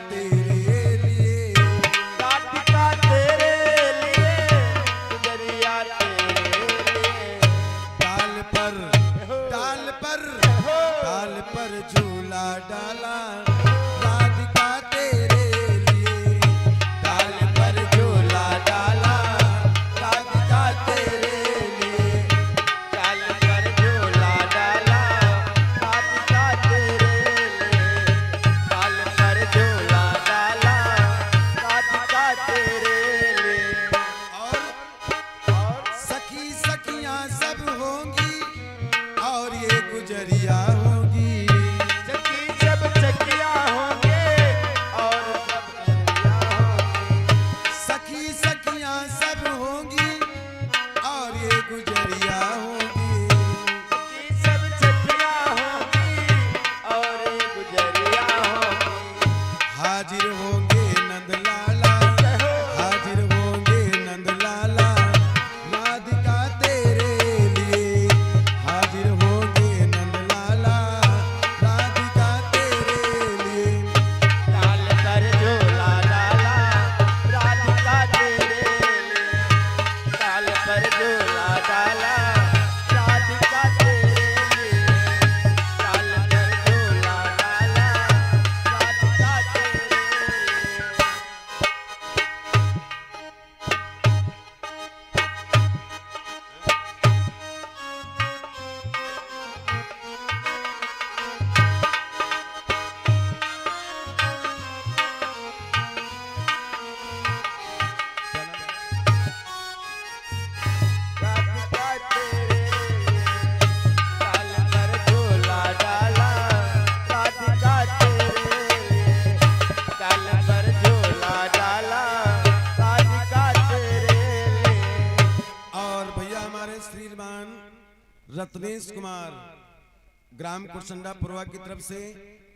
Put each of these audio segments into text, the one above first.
तेरे लिए, राधिका तेरे लिए, गुजरिया तेरे लिए। डाल पर डाल पर डाल पर झूला डाला राधिका तेरे लिए, डाल पर झूला डाला राधिका तेरे लिए, डाल पर झूला डाला राधिका तेरे लिए, डाल पर झूला डाला राधिका तेरे लिए। और सखी सखियां सब होंगी और ये गुजरिया होगी, सखी सब सखियां होंगे और सब सखियां होंगी। सखी सखियां सब होंगी और ये गुजरिया होगी, सखी सब सखियां होंगी और ये गुजरिया होंगी। हाजिर होंगे नंदलाला, हाजिर होंगे नंदलाला राधिका तेरे लिए, हाजिर होंगे नंदलाला राधिका तेरे लिए, डाल पर झूला डाला राधिका तेरे लिए, डाल पर झूला डाला राधिका तेरे लिए, डाल पर झूला डाला राधिका तेरे लिए। राधिका तेरे लिए, डाल पर झूला डाला राधिका तेरे लिए, डाल पर झूला डाला राधिका तेरे लिए। और भैया हमारे श्रीमान रत्नेश कुमार ग्राम कुरसंडा पुरवा की तरफ से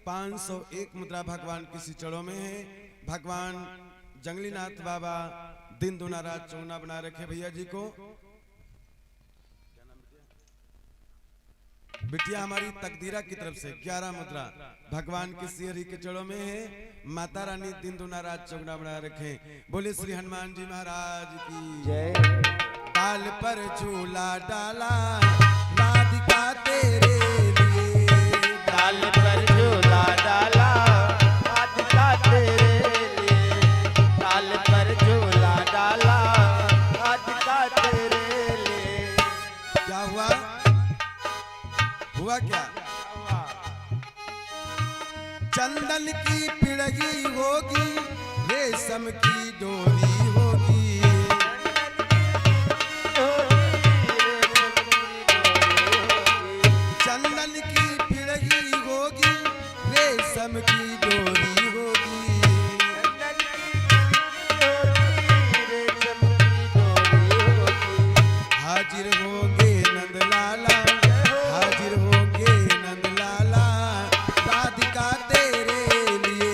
501 मुद्रा भगवान की सिचड़ों में है। भगवान जंगलीनाथ बाबा दिन दुना रात चौना बना रखे भैया जी को। बिटिया हमारी तकदीरा की तरफ से 11 मुद्रा भगवान की सिहरी के चरणों में है। माता रानी दिन दुना रात चौगुना बना रखे। बोले श्री हनुमान जी महाराज की जय। डाल पर झूला डाला राधिका तेरे लिए, डाल पर झूला डाला राधिका तेरे लिए, डाल पर झूला डाला राधिका तेरे लिए। क्या हुआ? हुआ क्या? चंदन की पिड़गी होगी, रेशम की डोरी होगी, चंदन की पिड़गी होगी, रेशम की डोरी होगी, हाजिर होंगे नंदलाला, हाजिर होंगे नंदलाला राधिका तेरे लिए,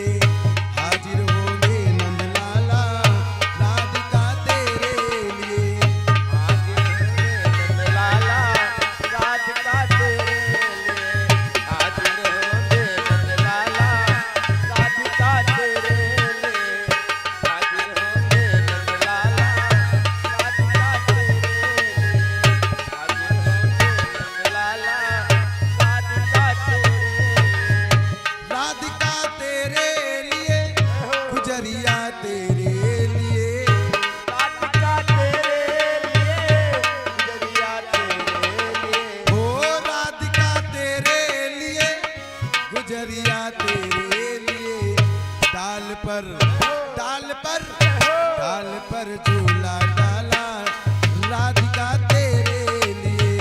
हाजिर होंगे नंदलाला राधिका तेरे लिए, हाजिर होंगे नंदलाला राधिका तेरे लिए, हाजिर होंगे नंदलाला राधिका तेरे लिए, हाजिर होंगे नंदलाला राधिका तेरे लिए, हाजिर होंगे नंदलाला राधिका तेरे लिए। राधिका तेरे लिए, गुजरिया तेरे लिए, राधिका तेरे लिए, गुजरिया तेरे लिए। ओ राधिका तेरे लिए, गुजरिया तेरे लिए, डाल पर डाल पर डाल पर झूला डाला राधिका तेरे लिए,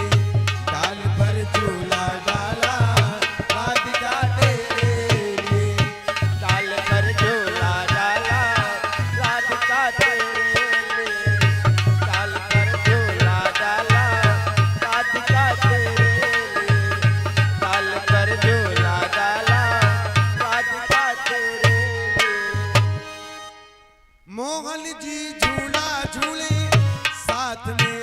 डाल पर झूला डाला राधिका तेरे लिए, डाल पर झूला डाला राधिका तेरे लिए, डाल पर झूला डाला राधिका तेरे लिए, डाल पर झूला डाला राधिका तेरे लिए। मोहन जी झूला झूले साथ में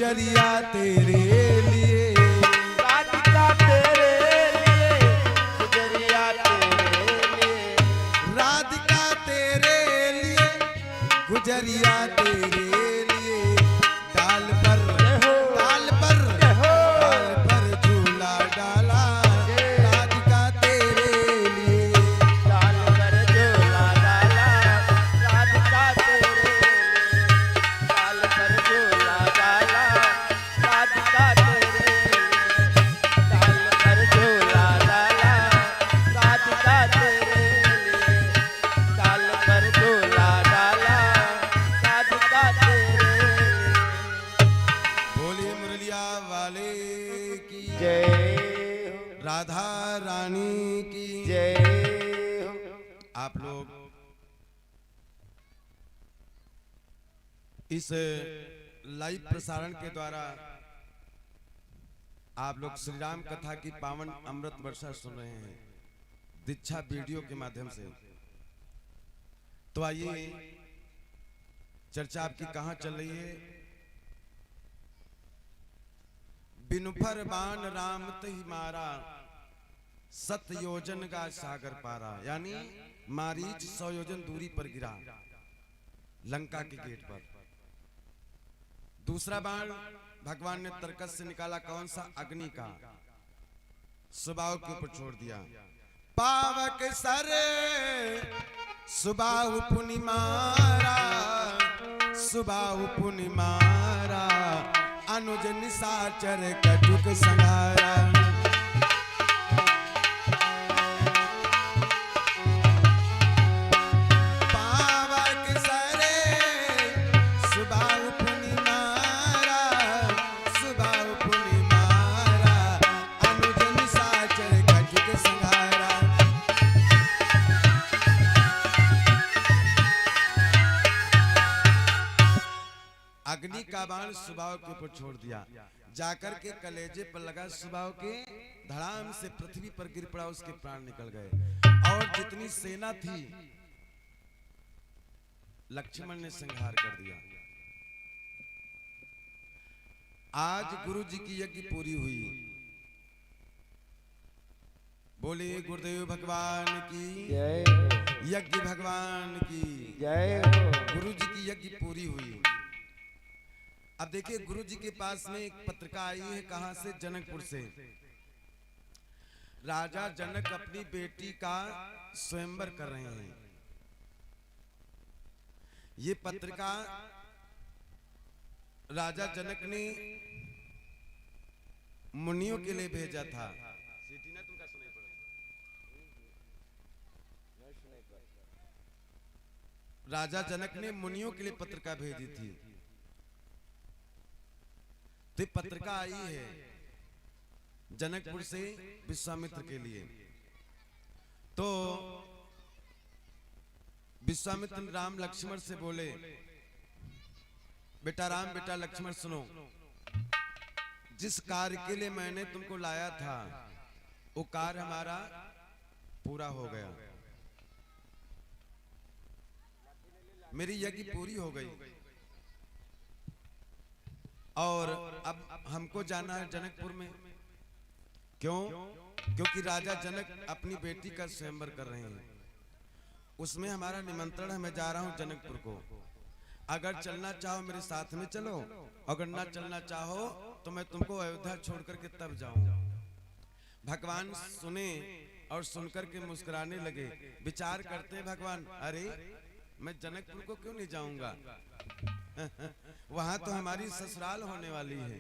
गुजरिया तेरे लिए, राधिका तेरे लिए, गुजरिया तेरे लिए, राधिका तेरे लिए, गुजरिया तेरे लिए, डाल पर झूला डाला, राधिका तेरे लिए, डाल पर झूला डाला, राधिका तेरे लिए, डाल पर झूला डाला, राधिका तेरे लिए, डाल पर झूला डाला, राधिका तेरे लिए, डाल पर झूला डाला, राधिका तेरे लिए। बोलिए मुरलिया वाले की जय हो, राधा रानी की जय हो। आप लोग इस लाइव प्रसारण के द्वारा आप लोग श्री राम कथा की पावन अमृत वर्षा सुन रहे हैं दीक्षा वीडियो के माध्यम से। तो आइए चर्चा आपकी कहां चल रही है। बिनुफर बाण राम तही मारा, सत योजन का सागर पारा, यानी मारीच 100 योजन दूरी पर गिरा लंका के गेट पर। दूसरा बाण भगवान ने तरकस से निकाला, कौन सा? अग्नि का, सुबाहु के ऊपर छोड़ दिया। पावक सर सुबाहु पुनि मारा, सुबाहु पुनि मारा, अनुज निशाचर कटुक संहारा। पावक सरे सुबाहु पुनि मारा, सुबाहु पुनि मारा, अनुज निशाचर कटुक संहारा। अग्नि का बाण सुबाहु के ऊपर छोड़ दिया, जाकर के कलेजे पर लगा, सुबाहु के धड़ाम से पृथ्वी पर गिर पड़ा, उसके प्राण निकल गए। और जितनी सेना थी लक्ष्मण ने संहार कर दिया। आज गुरु जी की यज्ञ पूरी हुई। बोले गुरुदेव भगवान की जय हो, यज्ञ भगवान की जय हो। गुरु जी की यज्ञ पूरी हुई। अब देखिए गुरु जी के पास में एक पत्रिका आई है, कहां से? जनकपुर से। राजा जनक अपनी बेटी का स्वयंवर कर रहे हैं। ये पत्रिका राजा जनक ने मुनियों के लिए भेजा था। राजा जनक ने मुनियों के लिए पत्रिका भेजी थी। तो पत्रिका आई है जनकपुर से विश्वामित्र के लिए। तो विश्वामित्र राम लक्ष्मण से बोले, बेटा राम, बेटा लक्ष्मण सुनो, जिस कार्य के लिए मैंने तुमको लाया था वो कार्य हमारा पूरा हो गया, मेरी यज्ञ पूरी हो गई और अब हमको जाना है जनकपुर में। क्यों? क्योंकि राजा जनक अपनी बेटी का स्वयंवर कर रहे हैं, उसमें हमारा निमंत्रण है। मैं जा रहा हूं जनकपुर को, अगर चलना चाहो मेरे साथ में चलो, अगर ना चलना चाहो तो मैं तुमको अयोध्या छोड़ करके तब जाऊंगा। भगवान सुने और सुनकर के मुस्कुराने लगे। विचार करते हैं भगवान, अरे मैं जनकपुर को क्यों नहीं जाऊंगा वहां तो हमारी ससुराल होने वाली है।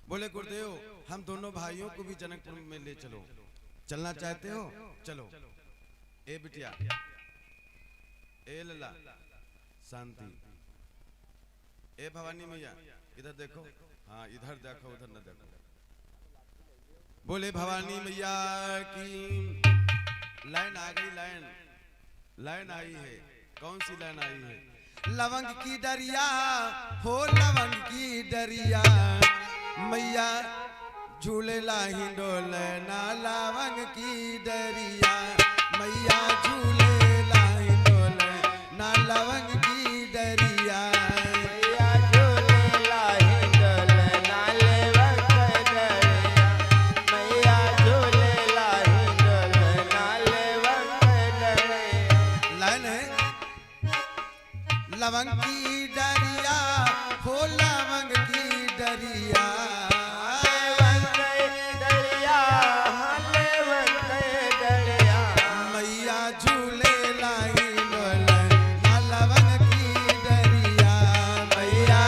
बोले गुरुदेव, हम दोनों भाइयों को भी जनकपुर में ले चलो। चलना चाहते हो? चलो। ए बिटिया, ए लला, शांति। ए भवानी मैया, इधर देखो। हाँ, इधर देखो, उधर न देखो। बोले भवानी मैया की। लाइन आ गई, लाइन आई है। कौन सी लाइन आई है? लवंग की डरिया हो, लवंग की डरिया, मैया झूले लाही डोले ना, लवंग की डरिया, मैया झूले लाही डोले ना, लवंग की डरिया, मैया झूले लाही दरिया मैया झूले लाई डोल नालवन की दरिया मैया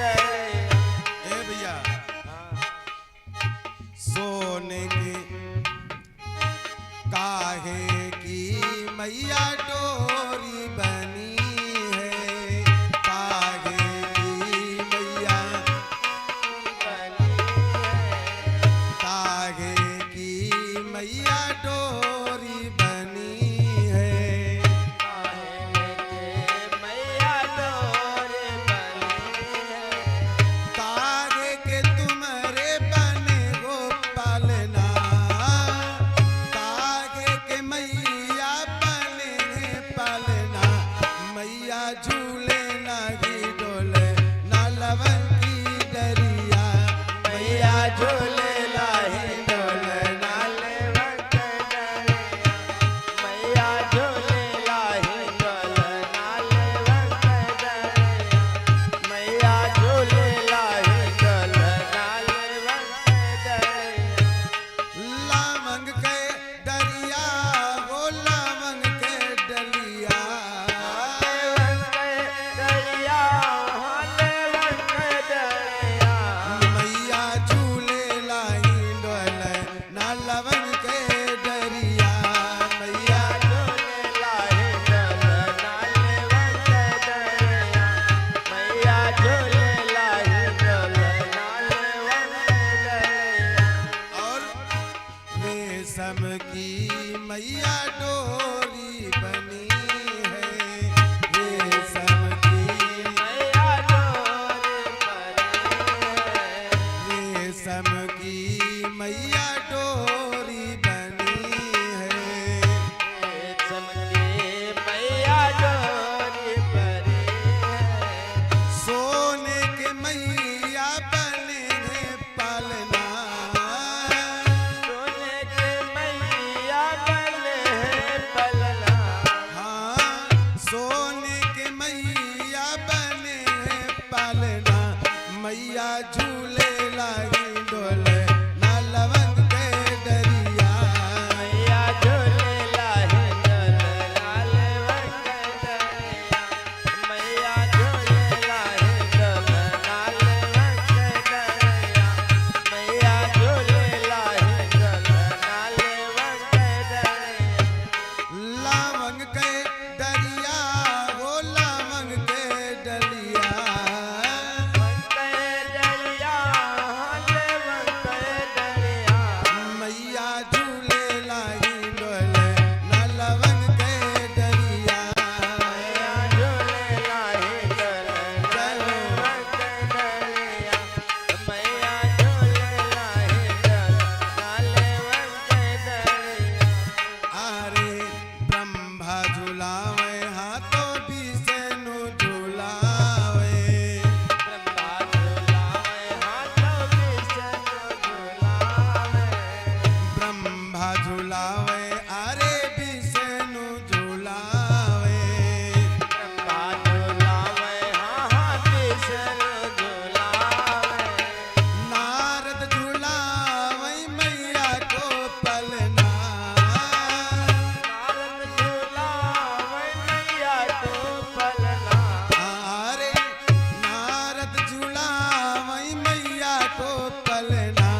ए भैया सोने के काहे की मैया डोरी बनी है काहे की मैया काहे की मैया डोरी बनी है काहे के तुम्हारे बने गोपालना काहे के मैया बने पालना मैया झूले लगी डोले नालवन की दरिया मैया झूले लाही डोले लावंग के दरिया वो लावंग के डलिया मैया झूले लाई डोले नालवन के दरिया मैया और रेशम की मैया डोरी बनी है रेशम की रेशम की मैया डोरी बनी है सोने के मैया बने हैं पालना हाँ सोने के मैया बने हैं पालना मैया झूले लाई डोले नालवन के दरिया लावंग के दरिया वो लावंग के डलिया मैया झूले लाई डोले नालवन के दरिया अरे ब्रह्मा झूलावे हाथों विष्णु झूलावे ब्रह्मा झूलावे अरे विष्णु झूलावे नारद झूलावे मैया को पलना अरे नारद झूलावे मैया को पलना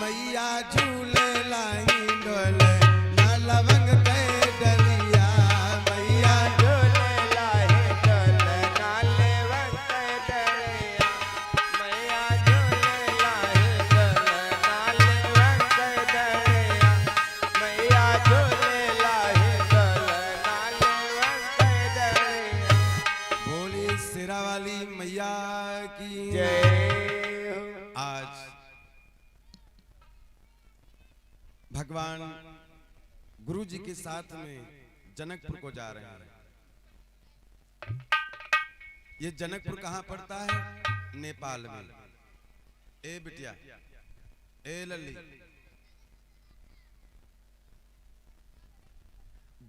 मैया झूले लाई डोले नालवंग के डलिया मैया भोली सिरा वाली मैया की आज भगवान गुरु जी के साथ में जनकपुर को जा रहे हैं। ये जनकपुर कहाँ पड़ता है? नेपाल में। ए बिटिया, ए लल्ली,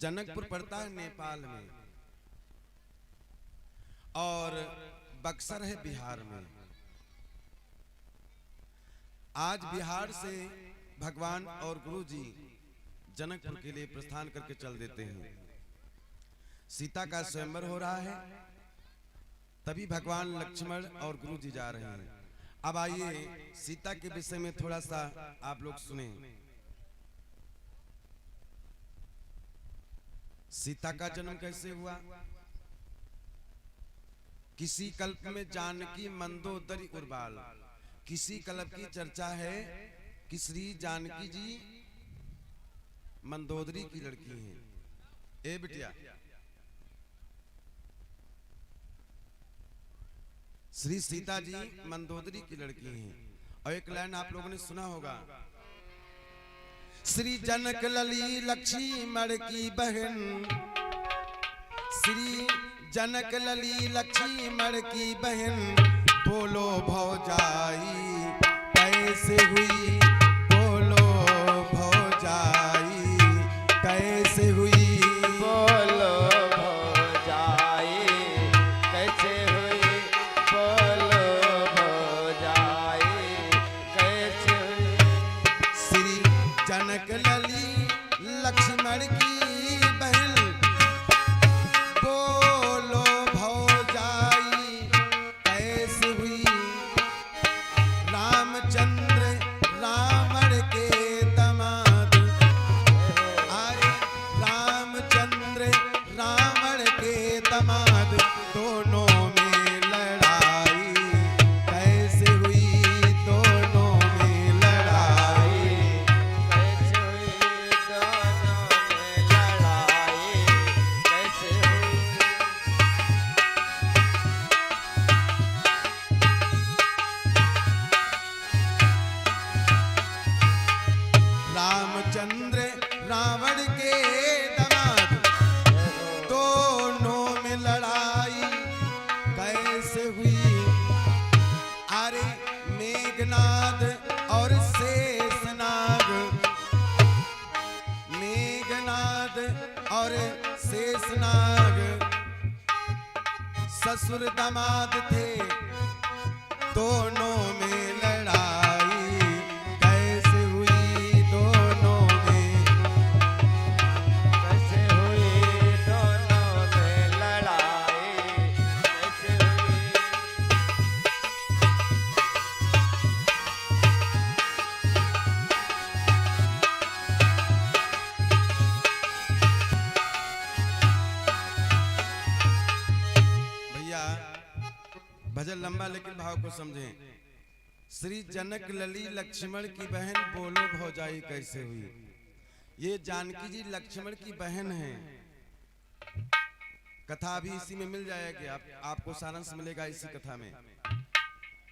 जनकपुर पड़ता है नेपाल में और बक्सर है बिहार में। आज बिहार से भगवान और गुरु जी जनकपुर के लिए प्रस्थान करके चल देते हैं। सीता का स्वयंवर हो रहा है, तभी भगवान लक्ष्मण और गुरु जी जा रहे हैं। अब आइए सीता के विषय में थोड़ा सा आप लोग सुने। सीता का जन्म कैसे हुआ? किसी कल्प में जानकी मंदोदरी उर्बाल, किसी कल्प की चर्चा है कि श्री जानकी जी मंदोदरी की लड़की हैं। ए बिटिया, श्री सीता जी मंदोदरी की लड़की हैं। और एक लाइन आप लोगों ने सुना होगा, श्री जनक लली लक्ष्मण की बहन, श्री जनक लली लक्ष्मण की बहन, बोलो भौजाई कैसे हुई, बोलो भौजाई कैसे हुई, बोलो भौजाई कैसे हुई, बोलो भौजाई कैसे हुई। श्री जनक लली लक्ष्मण की बहन, बोलो भौजाई कैसे हुई। रामचंद्र रावण के दामाद, अरे रामचंद्र रावण के दामाद, दोनों में लड़ाई कैसे हुई, दोनों में लड़ाई। कैसे हुई, दोनों में लड़ाई कैसे हुई। रामचंद्र रावण के दामाद, दोनों में लड़ाई कैसे हुई। अरे मेघनाद और शेषनाग, मेघनाद और शेषनाग ससुर दामाद थे, दोनों में लड़ाई कैसे हुई, दोनों में। कैसे हुई, दोनों में लड़ाई कैसे हुई। भैया भजन लंबा लेकिन भाव को समझें। श्री जनक लली लक्ष्मण की बहन, बोलो भौजाई कैसे हुई। ये जानकी जी लक्ष्मण की बहन है। कथा अभी इसी में मिल जाएगी, आपको सारांश मिलेगा इसी कथा में।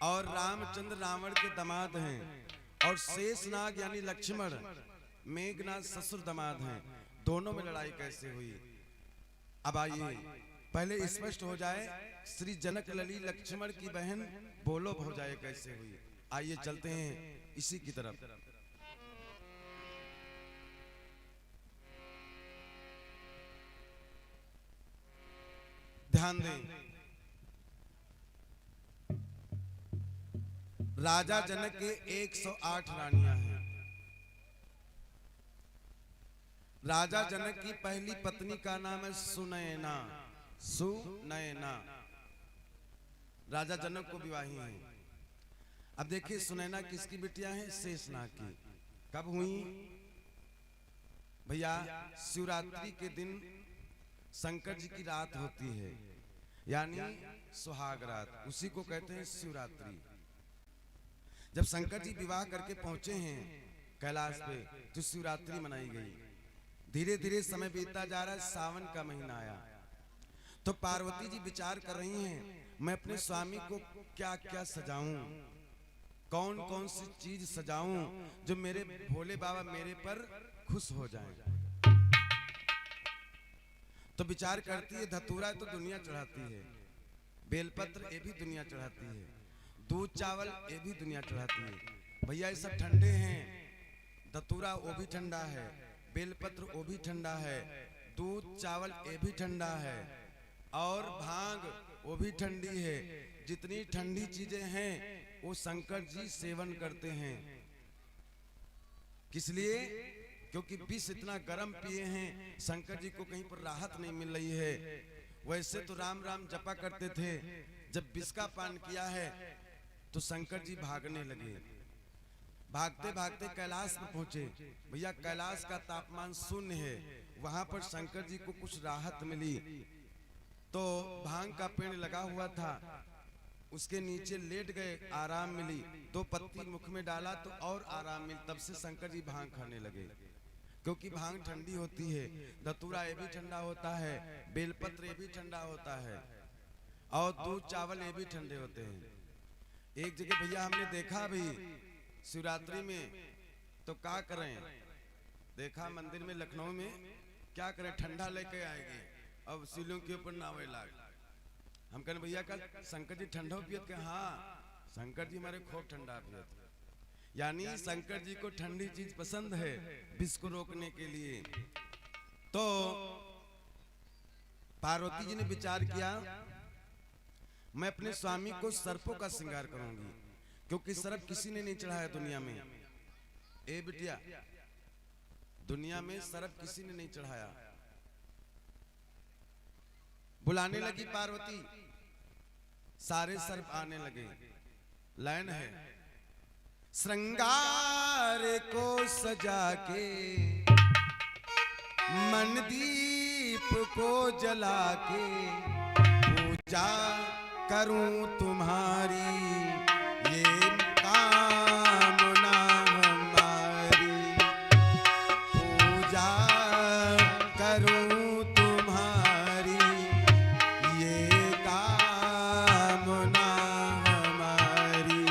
और रामचंद्र रावण के दामाद हैं, और शेषनाग यानी लक्ष्मण मेघनाथ ससुर दामाद हैं। दोनों में लड़ाई कैसे हुई। अब आइए पहले स्पष्ट हो जाए, श्री जनक लली लक्ष्मण की बहन, बोलो भौजाई कैसे हुई। आइए चलते हैं इसी की तरफ। ध्यान दें, राजा जनक के 108 रानियां हैं। राजा जनक की पहली पत्नी का नाम है सुनैना, सुनैना। राजा जनक को विवाही हैं। अब देखिए सुनैना किसकी बिटिया है? शेषनाग की। कब हुई भैया? शिवरात्रि के दिन शंकर जी की रात होती है, यानी सुहाग रात, उसी को कहते हैं शिवरात्रि। जब शंकर जी विवाह करके पहुंचे हैं कैलाश पे, तो शिवरात्रि मनाई गई। धीरे धीरे समय बीतता जा रहा है, सावन का महीना आया, तो पार्वती जी विचार कर रही हैं, मैं अपने स्वामी को क्या क्या सजाऊं, कौन कौन सी चीज सजाऊं जो मेरे भोले बाबा मेरे पर खुश हो जाएं। तो विचार करती है, धतूरा तो दुनिया चढ़ाती है, बेलपत्र ये भी दुनिया चढ़ाती है, दूध चावल ये भी दुनिया चढ़ाती है। भैया ये सब ठंडे हैं, धतूरा वो भी ठंडा है, बेलपत्र वो भी ठंडा है, दूध चावल ये भी ठंडा है और भांग वो भी ठंडी है। जितनी ठंडी चीजें हैं वो शंकर जी सेवन करते हैं। किस लिए? क्योंकि विष इतना गर्म पिए हैं, शंकर जी को कहीं पर राहत नहीं मिल रही है। वैसे तो राम राम जपा करते थे, जब विष का पान किया है तो शंकर जी भागने लगे। भागते भागते कैलाश में पहुंचे। भैया कैलाश का तापमान 0 है, वहां पर शंकर जी को कुछ राहत मिली। तो भांग का पेड़ लगा हुआ था, उसके नीचे लेट गए, आराम मिली। 2 पत्ती मुख में डाला तो और आराम मिली। तब से शंकर जी भांग खाने लगे, क्योंकि भांग ठंडी होती है। धतूरा ये भी ठंडा होता है, बेलपत्र ये भी ठंडा होता है, और दूध चावल ये भी ठंडे होते हैं। एक जगह भैया हमने देखा भी शिवरात्रि में, तो क्या करें, देखा मंदिर में लखनऊ में, क्या करें, ठंडा लेके आएंगे, अब सीलों के ऊपर नावे लाग। हम कहने भैया कल शंकर जी ठंडा पियत के? हाँ, शंकर जी हमारे खूब ठंडा पियत। यानी शंकर जी को ठंडी चीज पसंद है विष को रोकने के लिए। तो पार्वती जी ने विचार किया, मैं अपने स्वामी को सर्पों का श्रृंगार करूंगी, क्योंकि सर्प किसी ने नहीं चढ़ाया दुनिया में। ए बिटिया, दुनिया में सर्प किसी ने नहीं चढ़ाया। बुलाने लगी पार्वती, सारे सर्प आने लगे। लाइन है, श्रृंगार को सजा के मनदीप को जला के पूजा करूं तुम्हारी, ये कामना हमारी। पूजा करूं तुम्हारी, ये कामना हमारी।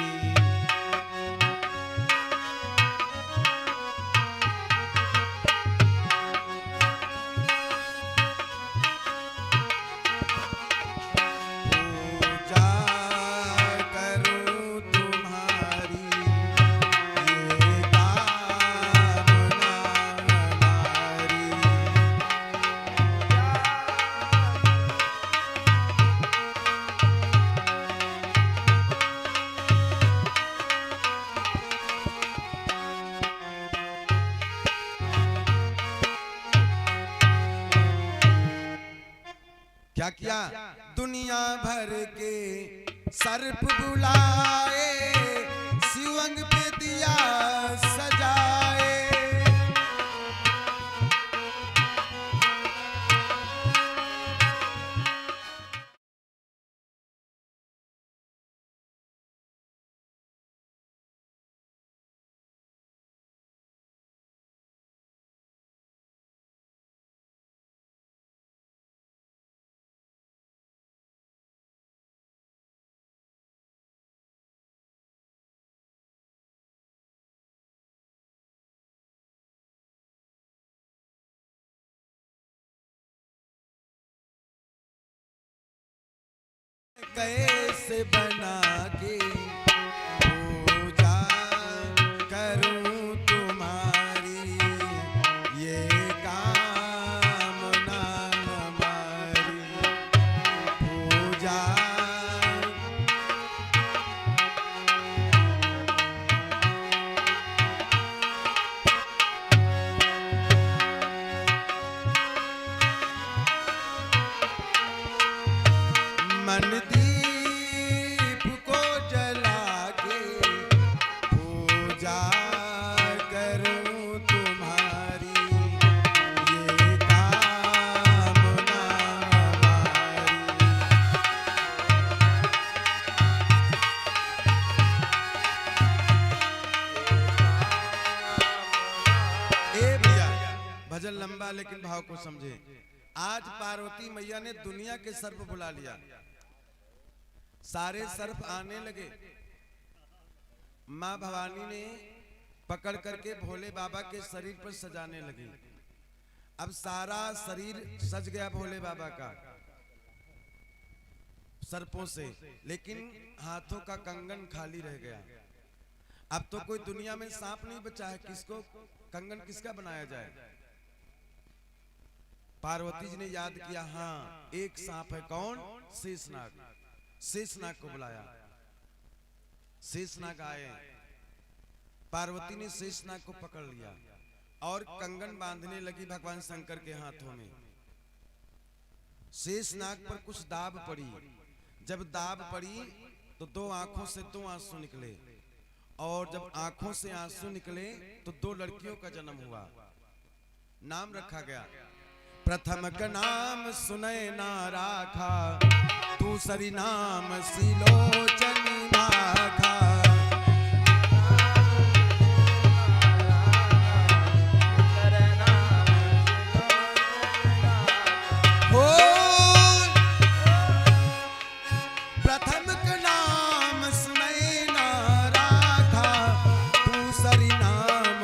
क्या किया? दुनिया भर के सर्प बुलाए, शिवंग पे दिया सजाए। कैसे बना के पूजा करूं तुम्हारी, ये कामना हमारी। पूजा मनदीप को जला के पूजा करूं तुम्हारी, ये कामना हमारी। ए भैया, भजन लंबा लेकिन भाव को समझे। आज पार्वती मैया ने दुनिया के सर्प बुला लिया, सारे सर्प आने लगे। माँ भवानी ने पकड़ करके भोले बाबा के शरीर पर सजाने लगी। अब सारा शरीर सज गया भोले बाबा का सर्पों से, लेकिन हाथों का कंगन खाली रह गया। अब तो कोई दुनिया में सांप नहीं बचा है, किसको कंगन किसका बनाया जाए? पार्वती जी ने याद किया, हाँ एक सांप है, कौन? शेषनाग। शेषनाग को बुलाया, शेषनाग आए, पार्वती ने शेषनाग को पकड़ लिया और कंगन बांधने लगी भगवान शंकर के हाथों में। शेषनाग पर कुछ दाब पड़ी, जब दाब पड़ी तो दो आंखों से दो आंसू निकले, और जब आंखों से आंसू निकले तो दो लड़कियों का जन्म हुआ। नाम रखा गया, प्रथम का नाम सुनैना राखा, दूसरी नाम सिलोचनी माखा। प्रथम का नाम सुनैना राखा, दूसरी नाम,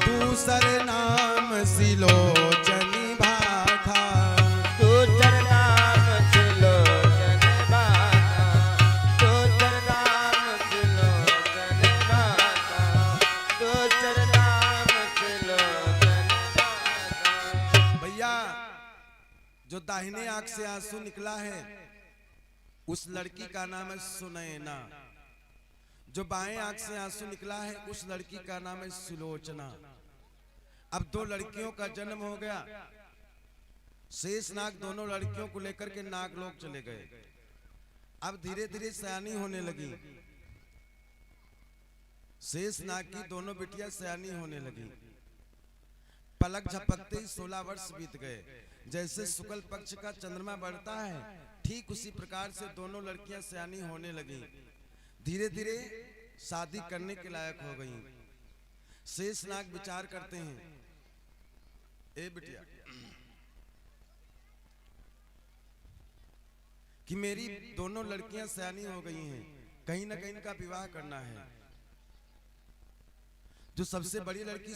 दूसरे नाम सिलोचनी भाखा। दूसर नाम सिलोचन भाखा, दूसर नाम सिलोचन भाखा, दूसर नाम सिलोचन भाखा। भैया, जो दाहिने आंख से आंसू निकला है उस लड़की का नाम है सुनैना, जो बाएं आंख से आंसू निकला है उस लड़की का नाम है सुलोचना। अब दो लड़कियों का जन्म हो गया। शेषनाग दोनों लड़कियों को लेकर के नागलोक चले गए। अब धीरे धीरे सयानी होने लगी, शेषनाग की दोनों बिटिया सयानी होने लगी। पलक झपकते ही 16 वर्ष बीत गए। जैसे शुक्ल पक्ष का चंद्रमा बढ़ता है, ठीक उसी प्रकार से दोनों लड़कियां सयानी होने लगी। धीरे धीरे शादी करने के लायक हो गईं। शेषनाग विचार करते हैं, ए बिटिया, कि मेरी दोनों लड़कियां सयानी हो गई हैं, कहीं ना कहीं इनका विवाह करना है। जो सबसे बड़ी लड़की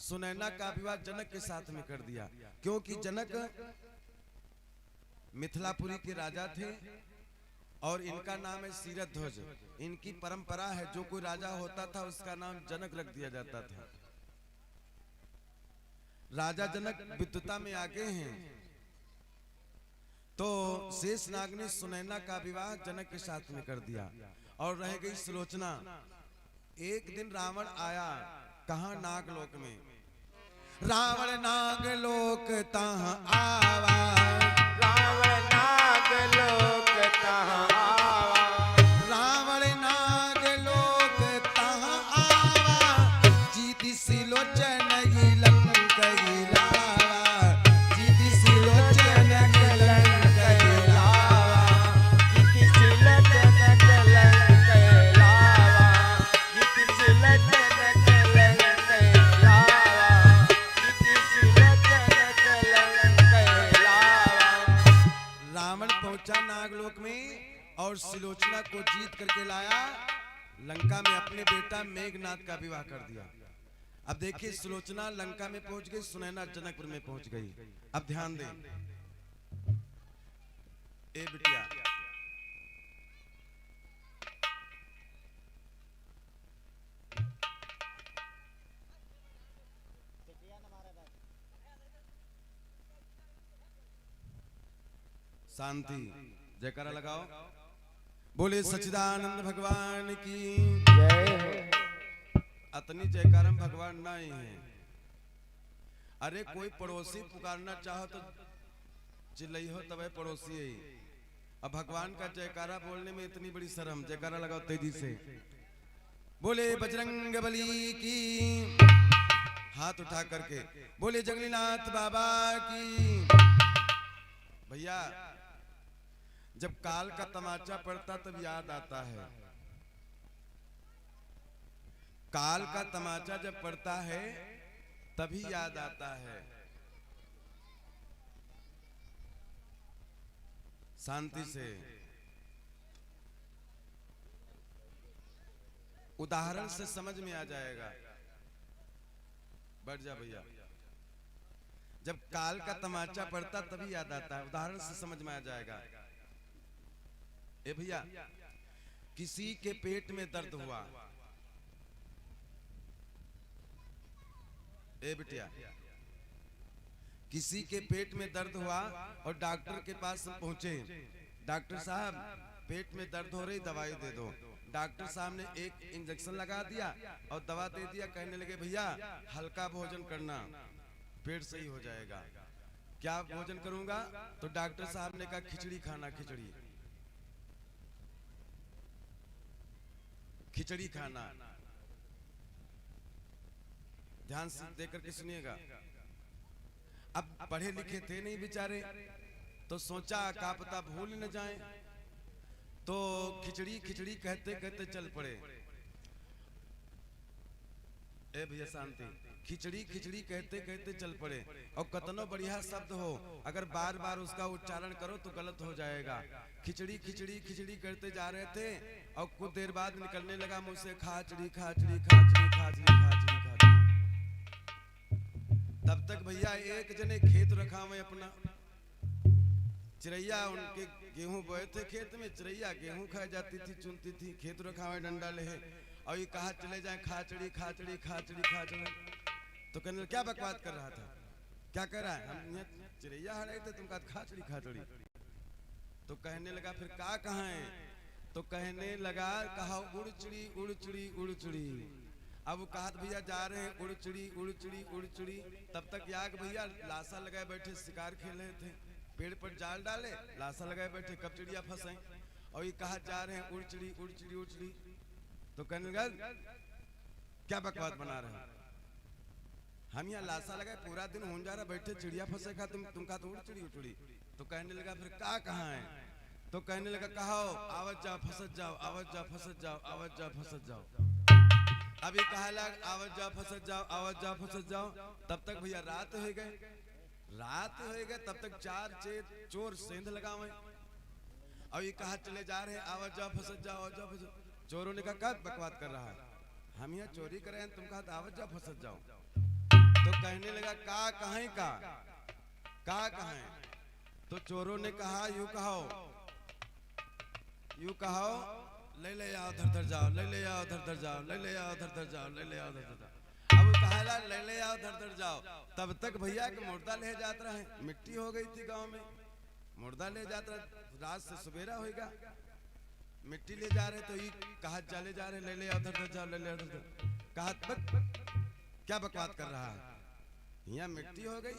सुनैना का विवाह जनक के साथ में कर दिया, क्योंकि जनक मिथिलापुरी के राजा थे और इनका नाम है शीरध्वज। इनकी परंपरा है, जो कोई राजा होता था उसका नाम जनक रख दिया जाता था। राजा जनक विद्वता में आगे हैं, तो शेषनाग ने सुनैना का विवाह जनक के साथ में कर दिया और रह गई सुलोचना। एक दिन रावण आया, कहां? नागलोक में। रावण नागलोक तहां आवा, रावण नागलोक तहां आवा, रावण नागलोक तहां आवा, जीति सिलोचन लंक लावा, जीति सिलोचन लंक लावा, जीति सिलोचन लंक लावा, जीति सिलोचन लंक लावा, जीति सिलोचन लंक लावा। रावण पहुंचा नागलोक में और सिलोचना को जीत करके लाया, लंका में अपने बेटा मेघनाद का विवाह कर दिया। अब देखिए, सुलोचना लंका में पहुंच गई, सुनैना जनकपुर में पहुंच गई। अब ध्यान दें, ए बिटिया, शांति, जयकारा लगाओ। बोले सच्चिदानंद भगवान की जय हो। अतनी जयकारा में भगवान नहीं है। अरे कोई पड़ोसी पुकारना चाहो तो चिल्लाई हो, तब है पड़ोसी है। अब भगवान का जयकारा बोलने में इतनी बड़ी शर्म। जयकारा लगाओ तेजी से। बोले बजरंग बली की, हाथ उठा करके बोले जंगलीनाथ बाबा की। भैया, जब काल का तमाचा पड़ता तब याद आता है। काल का तमाचा जब पड़ता है तभी याद आता है। शांति से, उदाहरण से समझ में आ जाएगा। बैठ जा भैया। जब काल का तमाचा पड़ता तभी याद आता है, उदाहरण से समझ में आ जाएगा। ए भैया, किसी के पेट में दर्द हुआ, ए बिटिया, किसी के पेट में दर्द हुआ और डॉक्टर के पास हम पहुंचे, डॉक्टर साहब पेट में दर्द हो रही, दवाई दे दो। डॉक्टर साहब ने एक इंजेक्शन लगा दिया और दवा दे दिया, कहने लगे भैया हल्का भोजन करना, पेट सही हो जाएगा। क्या भोजन करूंगा? तो डॉक्टर साहब ने कहा खिचड़ी खाना, खिचड़ी खिचड़ी खाना। ध्यान से देकर के सुनिएगा। अब पढ़े लिखे थे नहीं बेचारे, तो सोचा का पता भूल न जाए, तो खिचड़ी खिचड़ी कहते कहते चल पड़े। ए भैया शांति, खिचड़ी खिचड़ी कहते कहते चल पड़े। और कतनो बढ़िया शब्द हो, अगर बार बार उसका उच्चारण करो तो गलत हो जाएगा। खिचड़ी खिचड़ी खिचड़ी करते जा रहे थे और कुछ देर बाद निकलने लगा मुंह से खाचड़ी खाचड़ी खाचड़ी खाचड़ी खाचड़ी खाचड़ी। तब तक भैया एक जने खेत रखा हुए अपना, चिड़ैया उनके गेहूं बोए थे खेत में, चिड़ैया गेहूं खा जाती थी, चुनती थी, खेत रखा हुआ डंडा ले, और ये कहा चले जाए खाचड़ी खाचड़ी खाचड़ी खाचड़ी। तो कहने क्या बकवास कर रहा था, क्या कर रहा है, हम यहाँ चिड़ैया हराए थे, तुम कहा खाचड़ी खाचड़ी। तो कहने लगा फिर का कहाँ है? तो कहने लगा कहा उड़चड़ी उड़चड़ी उड़चड़ी। अब वो कहा भैया जा रहे हैं उड़चड़ी उड़चड़ी उड़चड़ी। तब तक याग भैया लाशा लगाए बैठे शिकार खेल रहे थे, पेड़ पर जाल डाले, लाशा लगाए बैठे, कब चिड़िया फंसे। और ये कहा जा रहे हैं उड़चड़ी उड़चड़ी उड़चड़ी। तो कहने लगा क्या बकवास बना रहे हैं, हम यहाँ लाशा लगाए पूरा दिन हो जा रहा, बैठे चिड़िया फंसे खा, तुम कहा तो उड़चड़ी उड़चड़ी। तो कहने लगा फिर का कहाँ है? तो कहने लगा कहो आवत जाओ फंसत जाओ, आवत जाओ फंसत जाओ, आवत जाओ फंसत जाओ। अभी कहा लग आवत जाओ फंसत जाओ, आवत जाओ फंसत जाओ। तब तक भैया रात हो गए, रात हो गए। तब तक चार चोर सेंध लगावे और ये कहा चले जा रहे हैं आवत जाओ फंसत जाओ, आवत जाओ फंसत। चोरों ने कहा क्या बकवास कर रहा है, हम यहाँ चोरी कर रहे हैं, तुम कहा आवत जाओ फंसत जाओ। तो कहने लगा का कहाँ का कहाँ है? तो चोरों ने कहा यूं कहो ले ले आओ धर धर जाओ, ले ले आओ धर धर जाओ, ले ले आओ धर धर जाओ, ले ले आओ धर धर जाओ। अब कहा ले ले आओ धर धर जाओ। तब तक भैया के मुर्दा ले जाता है, मिट्टी हो गई थी गांव में, मुर्दा ले जाता, रात से सवेरा होगा, मिट्टी ले जा रहे। तो ये कहा चले जा रहे ले ले आओ धर धर जाओ, ले ले आओ धर धर। कहा क्या बकवास कर रहा है, यहाँ मिट्टी हो गई,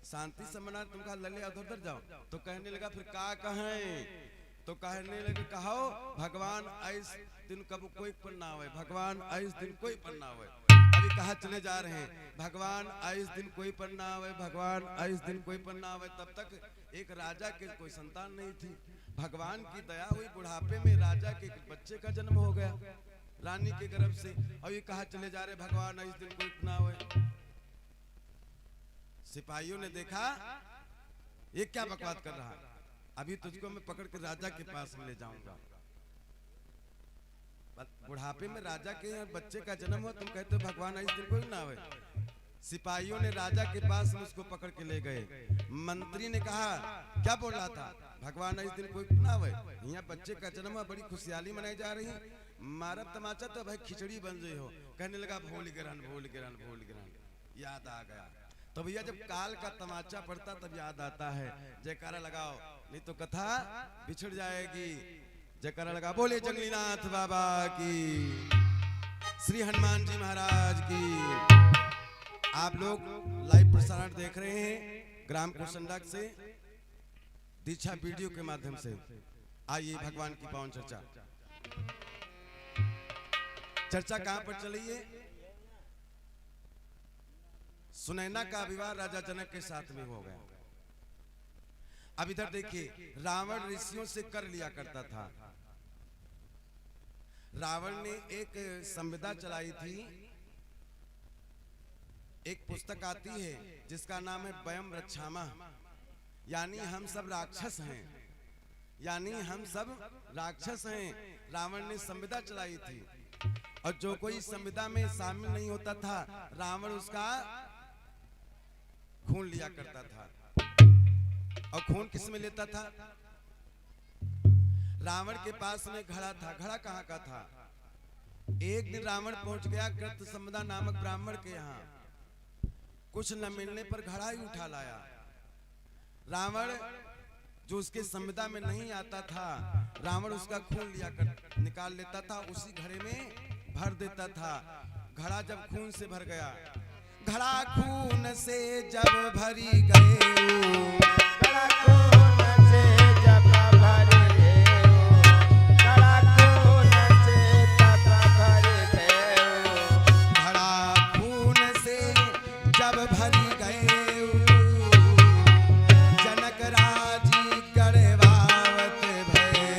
शांति से मना, तुम कहा ले ले आओ धर धर जाओ। तो कहने लगा फिर का कहें? तो कहने लगे कहो भगवान ऐस दिन कब कोई पर ना होए, भगवान ऐस दिन कोई पर ना होए। अभी कहा चले जा रहे हैं भगवान ऐस दिन कोई पर ना होए, भगवान ऐस दिन कोई पर ना होए। तब तक एक राजा के कोई संतान नहीं थी, भगवान की दया हुई, बुढ़ापे में राजा के बच्चे का जन्म हो गया रानी के गर्भ से। और ये कहा चले जा रहे भगवान ऐस दिन कोई ना होए। सिपाहियों ने देखा ये क्या बकवास कर रहा है, अभी तुझको मैं पकड़ के राजा के पास में ले जाऊंगा। बुढ़ापे में राजा के बच्चे का जन्म हो, तुम कहते हो भगवान इस दिन कोई ना होए। सिपाहियों ने राजा के पास में उसको पकड़ के ले गए। मंत्री ने कहा क्या बोल रहा था, भगवान इस दिन कोई ना होए, यहाँ बच्चे का जन्म हो, बड़ी खुशहाली मनाई जा रही है, मारब तमाचा तो भाई खिचड़ी बन रही हो। कहने लगा भूल गिरहन भूल गिरहन भूल गिरहन, याद आ गया। तो भैया जब काल का तमाचा पड़ता तब याद आता है। जयकारा लगाओ, नहीं तो कथा बिछड़ जाएगी। जयकारा लगा, बोले जंगलीनाथ बाबा की, श्री हनुमान जी महाराज की। आप लोग लाइव प्रसारण देख रहे हैं ग्राम कुरसंडा से दीक्षा वीडियो के माध्यम से। आइए भगवान की पावन चर्चा। चर्चा कहां पर चली है? सुनैना का विवाह राजा जनक के साथ में हो गया। अब इधर देखिए, रावण ऋषियों से कर लिया करता था। रावण ने एक संविदा चलाई थी, एक पुस्तक आती है जिसका नाम है वयम रक्षामः, यानी हम सब राक्षस हैं, यानी हम सब राक्षस हैं। रावण ने संविदा चलाई थी और जो कोई संविदा में शामिल नहीं होता था रावण उसका खून लिया करता था। और खून किस में लेता था? रावण के पास में घड़ा था। घड़ा कहाँ का था? एक दिन रावण पहुंच गया कृत संविदा नामक ब्राह्मण के यहाँ। कुछ न मिलने पर घड़ा ही उठा लाया। रावण जो उसके संविदा में नहीं आता था, रावण उसका खून लिया कर निकाल लेता था, उसी घड़े में भर देता था। घड़ा जब खून से भर गया, घड़ा खून से जब भरी गए, घड़ा खून से जब भर गए, घड़ा खून से जब भर गए, घड़ा खून से जब भरी गए, जनक राजी गढ़वावत भये।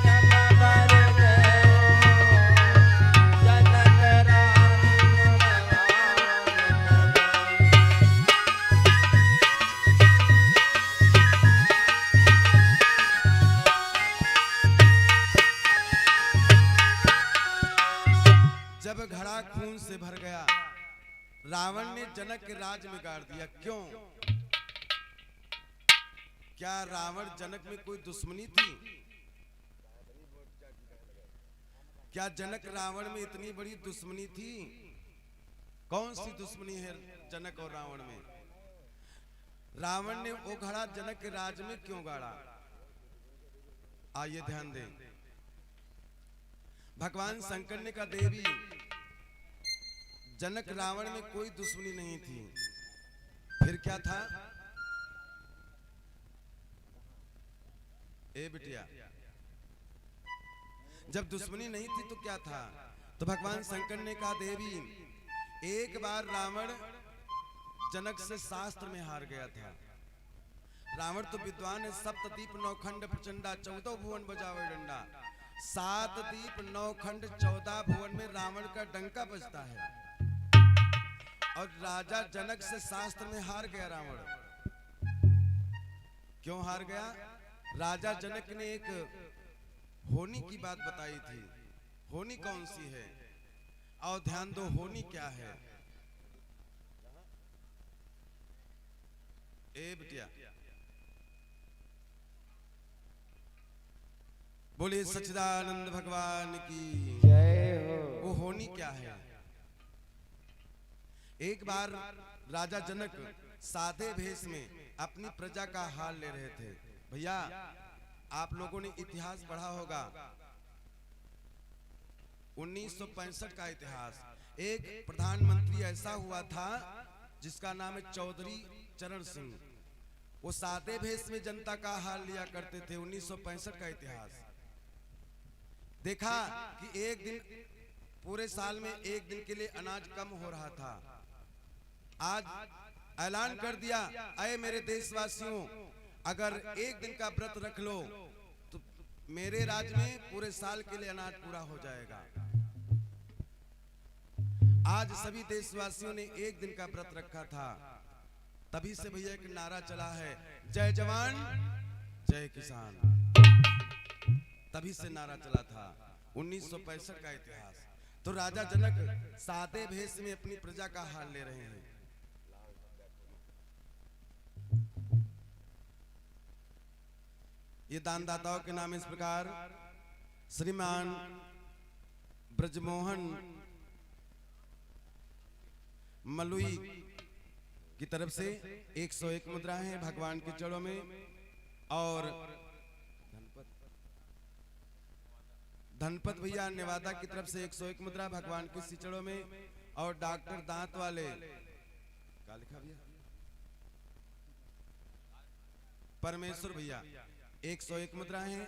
जब भर गए, जनक रानी जब घड़ा खून से भर गया, रावण ने जनक के राज में गाड़ दिया। क्यों? क्या रावण जनक में कोई दुश्मनी थी? क्या जनक रावण में इतनी बड़ी दुश्मनी थी? कौन सी दुश्मनी है जनक और रावण में? रावण ने वो घड़ा जनक के राज में क्यों गाड़ा? आइए ध्यान दें। भगवान शंकर ने कहा, देवी जनक रावण में कोई दुश्मनी नहीं थी, फिर क्या था? ए बिटिया, जब दुश्मनी नहीं थी तो क्या था? तो भगवान शंकर ने कहा, देवी एक बार रावण जनक से शास्त्र में हार गया था। रावण तो विद्वान है, सप्तदीप नौखंड प्रचंडा, 14 भुवन बजावे डंडा। 7 दीप 9 खंड 14 भुवन में रावण का डंका बजता है, और राजा जनक से शास्त्र में हार गया रावण। क्यों हार गया? राजा जनक ने एक होनी की बात बताई थी। होनी कौन सी है? और ध्यान दो, होनी क्या है? ए बिटिया, बोलिए सच्चिदानंद भगवान की जय हो। वो होनी क्या है? एक बार राजा जनक सादे भेष में अपनी प्रजा का हाल ले रहे थे। भैया, आप लोगों ने इतिहास पढ़ा होगा, 1965 का इतिहास। एक प्रधानमंत्री ऐसा हुआ था जिसका नाम है चौधरी चरण सिंह। वो सादे भेष में जनता का हाल लिया करते थे। 1965 का इतिहास। देखा कि एक दिन, पूरे साल में एक दिन के लिए अनाज कम हो रहा था। आज ऐलान कर दिया, अरे मेरे देशवासियों, अगर एक दिन का व्रत रख लो तो मेरे राज्य में पूरे साल के लिए अनाज पूरा हो जाएगा। आज सभी देशवासियों ने एक दिन का व्रत रखा था। तभी से भैया एक नारा चला है, जय जवान जय किसान। तभी से नारा चला था। 1965 का इतिहास। तो राजा जनक सादे भेष में अपनी प्रजा का हाल ले रहे हैं। ये दानदाताओं के नाम इस प्रकार, श्रीमान ब्रजमोहन मलुई की तरफ से 101 मुद्रा है भगवान के चरणों में, और धनपत भैया नेवादा की तरफ से 101 मुद्रा भगवान के सिचड़ों में, और डॉक्टर दांत वाले क्या लिखा भैया, परमेश्वर भैया 101 मुद्रा है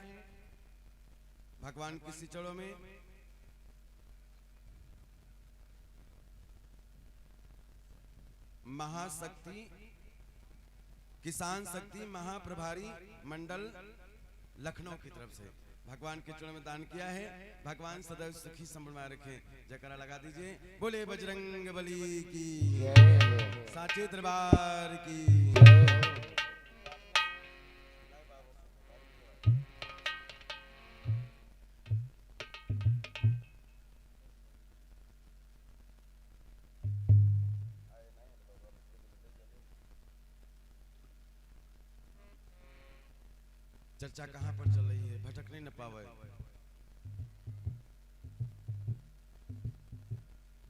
भगवान की सिचड़ों में। महाशक्ति किसान शक्ति महाप्रभारी मंडल लखनऊ की तरफ से भगवान के चरणों में दान किया है। भगवान सदैव सुखी संभलमाए रखें। जयकारा लगा दीजिए। बोले बजरंग बली की, साचे दरबार की। चर्चा कहां पर चल रही है, भटक नहीं न पावे।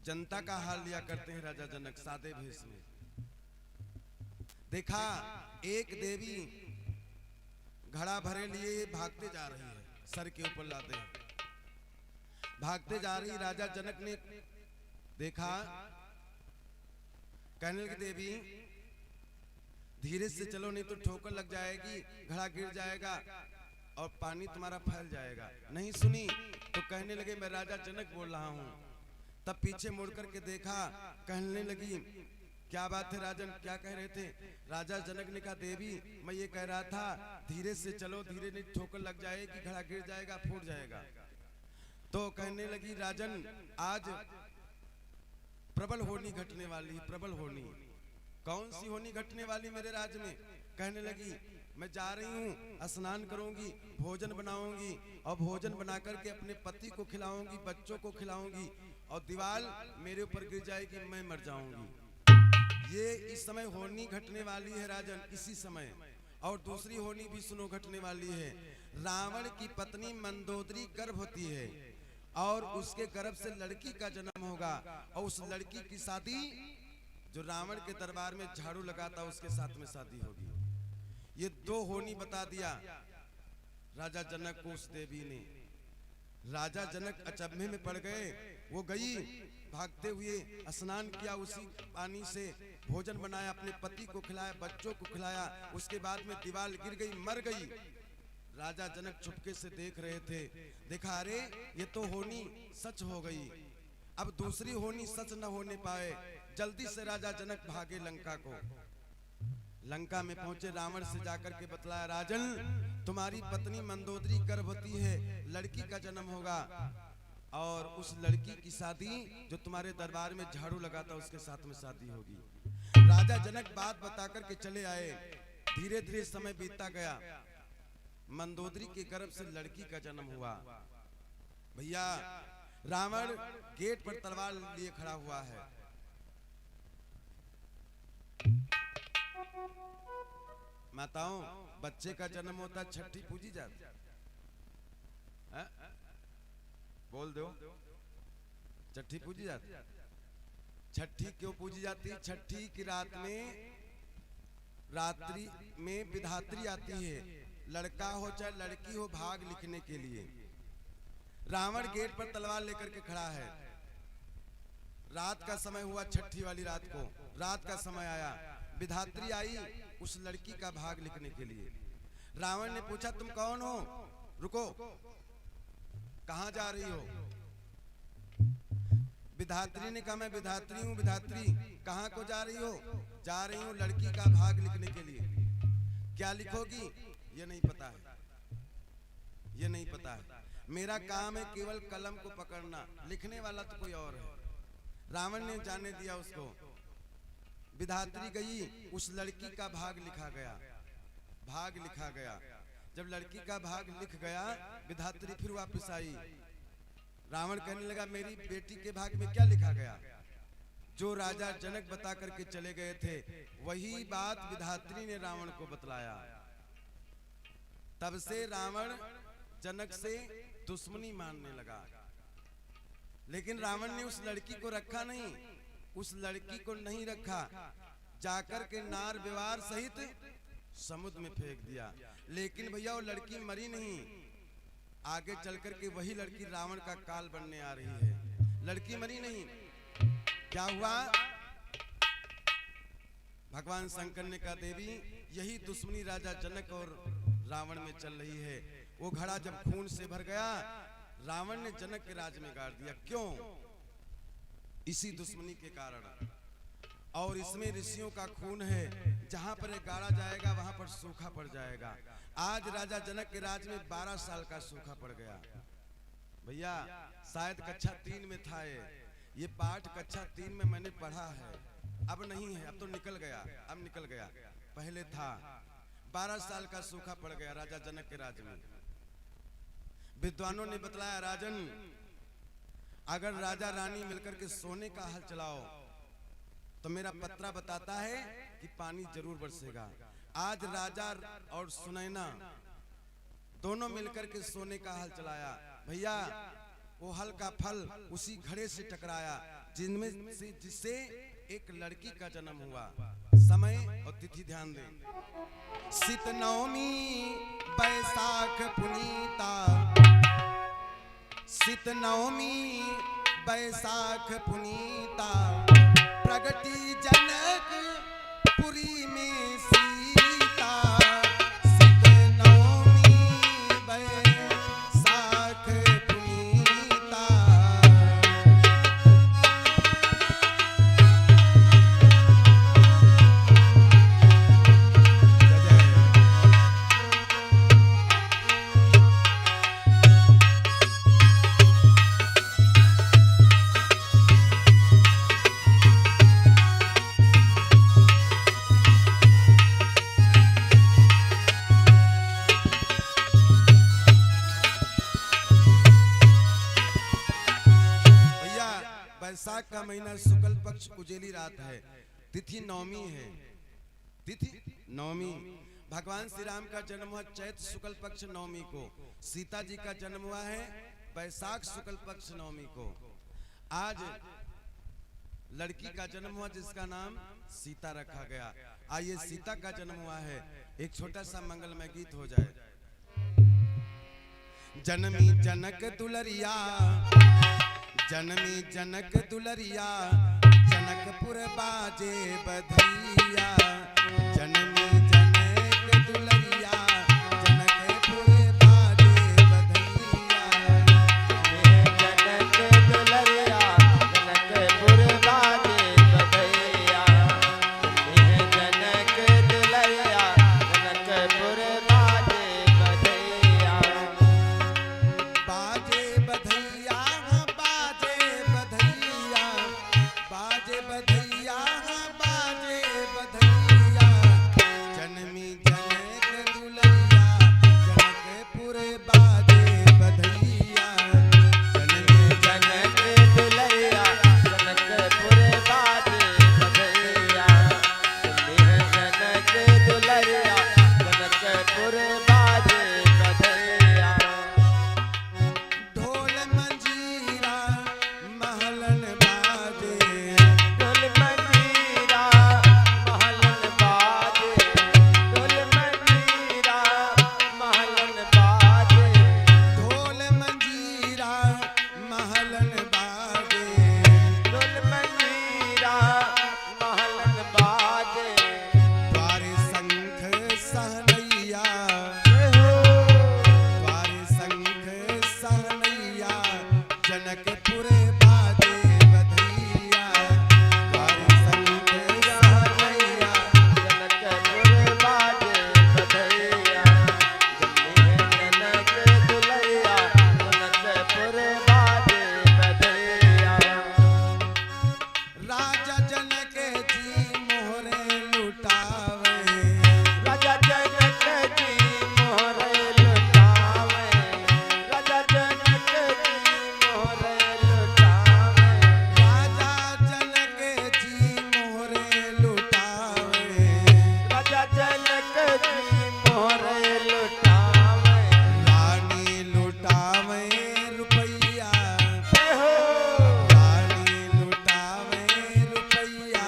जनता का हाल लिया करते हैं राजा जनक सादे भेष में। देखा एक देवी घड़ा भरे लिए भागते जा रही है, सर के ऊपर लाते हैं, भागते जा रही। राजा जनक ने देखा, कहने लगी देवी धीरे से चलो नहीं तो ठोकर लग जाएगी, घड़ा गिर जाएगा और पानी तुम्हारा फैल जाएगा। नहीं सुनी तो कहने लगे मैं राजा जनक बोल रहा हूं। तब पीछे मुड़ करके देखा, कहने लगी क्या बात है राजन, क्या कह रहे थे? राजा जनक ने कहा देवी मैं ये कह रहा था धीरे से चलो, धीरे नहीं ठोकर लग जाएगी, घड़ा गिर जाएगा, फूट जाएगा। तो कहने लगी राजन आज प्रबल होनी घटने वाली है, प्रबल होनी। कौन सी होनी घटने वाली मेरे राज्य में? कहने लगी मैं जा रही हूँ, स्नान करूंगी, भोजन बनाऊंगी और भोजन बना करके अपने पति को खिलाऊंगी, बच्चों को खिलाऊंगी और दीवार मेरे ऊपर गिर जाएगी, मैं मर जाऊंगी। ये इस समय होनी घटने वाली है राजन, इसी समय। और दूसरी होनी भी सुनो घटने वाली है। रावण की पत्नी मंदोदरी गर्भवती है और उसके गर्भ से लड़की का जन्म होगा और उस लड़की की शादी जो रावण के दरबार में झाड़ू लगाता उसके साथ में शादी होगी। ये दो होनी बता दिया राजा जनक को उस देवी ने। राजा जनक अचंभे में पड़ गए। वो गई भागते हुए, स्नान किया उसी पानी से, भोजन बनाया, अपने पति को खिलाया, बच्चों को खिलाया। उसके बाद में दीवार गिर गई, मर गई। राजा जनक चुपके से देख रहे थे। देखा अरे ये तो होनी सच हो गई, अब दूसरी होनी सच न होने पाए। जल्दी से राजा जनक भागे लंका को। लंका में पहुंचे, रावण से जाकर के बतलाया राजन तुम्हारी पत्नी मंदोदरी गर्भवती है, लड़की का जन्म होगा और उस लड़की की शादी जो तुम्हारे दरबार में झाड़ू लगाता उसके साथ में शादी होगी। राजा जनक बात बता करके चले आए। धीरे धीरे समय बीतता गया, मंदोदरी के गर्भ से लड़की का जन्म हुआ। भैया रावण गेट पर तलवार लिए खड़ा हुआ है। माताओं बच्चे का जन्म होता छठी पूजी जाती है, बोल दो छठी पूजी जाती। छठी क्यों पूजी जाती? छठी की रात में, रात्रि में विधात्री आती है, लड़का हो चाहे लड़की हो, भाग लिखने के लिए। रावण गेट पर तलवार लेकर के खड़ा है। रात का समय हुआ, छठी वाली रात को रात का समय आया, विधात्री आई उस लड़की का भाग लिखने के लिए। रावण ने पूछा तुम कौन हो? रुको, कहां जा रही हो? विधात्री ने कहा मैं विधात्री हूं। विधात्री कहां को जा रही हो? जा रही हूं लड़की का भाग लिखने के लिए। क्या लिखोगी? ये नहीं पता है, ये नहीं पता है। मेरा काम है केवल कलम को पकड़ना, लिखने वाला तो कोई और है। रावण ने जाने दिया उसको। विधात्री गई, उस लड़की का भाग लिखा गया, भाग लिखा गया। जब लड़की का भाग लिख गया, विधात्री फिर वापस आई। रावण कहने लगा मेरी बेटी के भाग में क्या लिखा गया? जो राजा जनक बता करके चले गए थे वही बात विधात्री ने रावण को बतलाया। तब से रावण जनक से दुश्मनी मानने लगा। लेकिन रावण ने उस लड़की को रखा नहीं, उस लड़की को नहीं रखा, जाकर के नार व्यवहार सहित समुद्र में फेंक दिया। लेकिन भैया वो लड़की मरी नहीं, आगे चलकर के वही लड़की रावण का काल बनने आ रही है। लड़की मरी नहीं। क्या हुआ? भगवान शंकर ने कहा देवी यही दुश्मनी राजा जनक और रावण में चल रही है। वो घड़ा जब खून से भर गया, रावण ने जनक के राज में गाड़ दिया। क्यों? इसी दुश्मनी के कारण। और इसमें ऋषियों का खून है, जहां पर ये गाड़ा जाएगा वहां पर सूखा पड़ जाएगा। आज राजा जनक के राज में 12 साल का सूखा पड़ गया। भैया शायद कक्षा 3 में था ये पाठ कक्षा 3 में मैंने पढ़ा है। अब नहीं है, अब तो निकल गया, अब निकल गया। पहले था 12 साल का सूखा पड़ गया राजा जनक के राज में। विद्वानों ने बतलाया राजन अगर राजा रानी मिलकर के सोने का हल चलाओ तो मेरा पत्रा बताता है कि पानी जरूर बरसेगा। आज राजा और सुनैना दोनों मिलकर के सोने का हल चलाया। भैया वो हल का फल उसी घड़े से टकराया जिनमें से जिससे एक लड़की का जन्म हुआ। समय और तिथि ध्यान दें। शीत नवमी बैसाख पुनीता, शीत नवमी बैसाख पुनीता, प्रगति जनकपुरी में सीता। शीत नवमी बैसाख पुनीता। बैसाख का महीना शुक्ल पक्ष उजेली रात है, तिथि नवमी है। तिथि नवमी, भगवान श्री राम का जन्म हुआ चैत्र शुक्ल पक्ष नवमी को। सीता जी का जन्म हुआ है बैसाख शुक्ल पक्ष नवमी को। आज लड़की का जन्म हुआ जिसका नाम सीता रखा गया। आइए सीता का जन्म हुआ है, एक छोटा सा मंगलमय गीत हो जाए। जनमी जनक दुलरिया, जनमी जनक दुलरिया, जनकपुर बाजे बधैया। जनमी जनक दुलरिया, जनकपुर बाजे बधैया। जनक दुलरिया, जनकपुर बाजे बधैया। जनक दुलरिया, जनकपुर बाजे बधैया। बाजे बधैया, बाजे बधैया, बाजे बधैया। जनमी जनक दुलरिया, जनकपुर बाजे बधैया। जनमी जनक दुलरिया, जनकपुर बाजे बधैया। जनक दुलरिया, जनकपुर बाजे बधैया। ढोल मंजीरा महलन बाजे, ढोल मंजीरा महलन बाजे। ढोल मंजीरा महलन बाजे। ढोल मंजीरा महलन बाजे। ढोल मंजीरा महलन बाजे। द्वारे शंख सहनैया, द्वारे शंख सहनैया, जनकपुर बाजे बधैया। द्वारे शंख सहनैया, जनकपुर बाजे बधैया। जनक दुलरिया, जनकपुर बाजे बधैया। राजा जनक जी मोहरे लुटावे। राजा जनक जी मोहरे लुटावे। राजा जनक जी मोहरे लुटावे। राजा जनक जी मोहरे लुटावे। राजा जनक जी मोहरे लुटावे। रानी लुटावे रुपैया, हो रानी लुटावे रुपैया,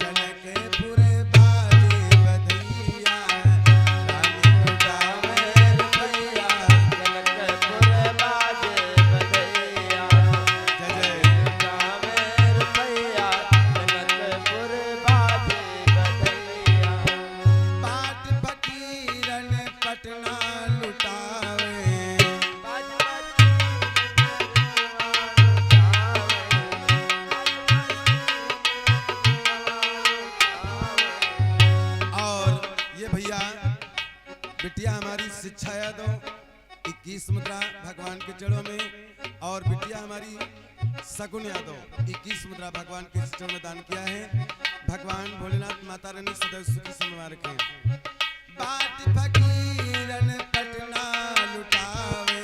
जनकपुर बाजे बधैया। रानी लुटावे रुपैया। जनकपुर बाजे बधैया। जय जय। लुटावे रुपैया, जनकपुर बाजे बधैया। पाट फकीरन पटना लुटावे। और ये भैया बिटिया हमारी शिक्षा यादव 21 मुद्रा भगवान के चरणों में, और बिटिया हमारी सगुन यादव 21 मुद्रा भगवान के चरणों में दान किया है। भगवान भोलेनाथ माता रानी सदैव सुखी समवा रखें। बाट फकीरन पटना लुटावे।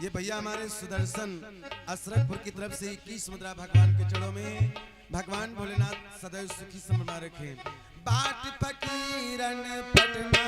ये भैया हमारे सुदर्शन असरकपुर की तरफ से 21 मुद्रा भगवान के चरणों में। भगवान भोलेनाथ सदैव सुखी समवा रखें। बाट फकीरन पटना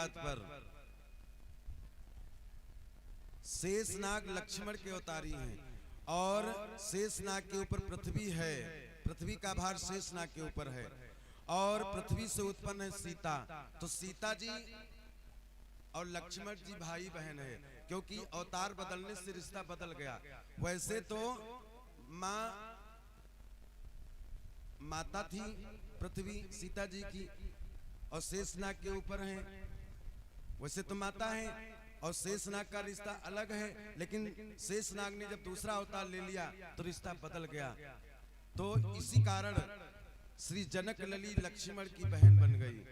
बात पर शेषनाग लक्ष्मण के अवतारी हैं और शेषनाग के ऊपर पृथ्वी है, पृथ्वी का भार शेषनाग के ऊपर है और पृथ्वी से उत्पन्न है सीता। तो सीता जी और लक्ष्मण जी भाई बहन है, क्योंकि अवतार बदलने से रिश्ता बदल गया। वैसे तो माता थी पृथ्वी सीता जी की और शेषनाग के ऊपर है, वैसे तो माता है और शेषनाग का रिश्ता अलग है, लेकिन शेषनाग ने जब दूसरा अवतार ले लिया तो रिश्ता बदल गया। तो इसी कारण श्री जनक लली लक्ष्मण की बहन बन गई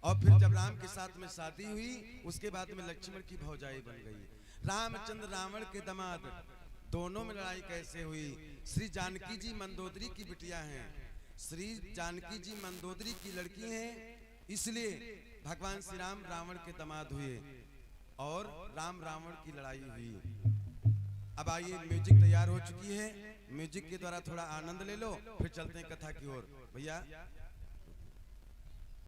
और फिर जब राम के साथ में शादी हुई उसके बाद में लक्ष्मण की भौजाई बन गई। रामचंद्र रावण के दामाद, दोनों में लड़ाई कैसे हुई? श्री जानकी जी मंदोदरी की बिटिया हैं, श्री जानकी जी मंदोदरी की लड़की हैं, इसलिए भगवान श्री राम रावण के दामाद हुए और राम रावण की लड़ाई हुई। अब आइए, म्यूजिक तैयार हो चुकी है, म्यूजिक के द्वारा थोड़ा आनंद ले लो, फिर चलते हैं कथा की ओर। भैया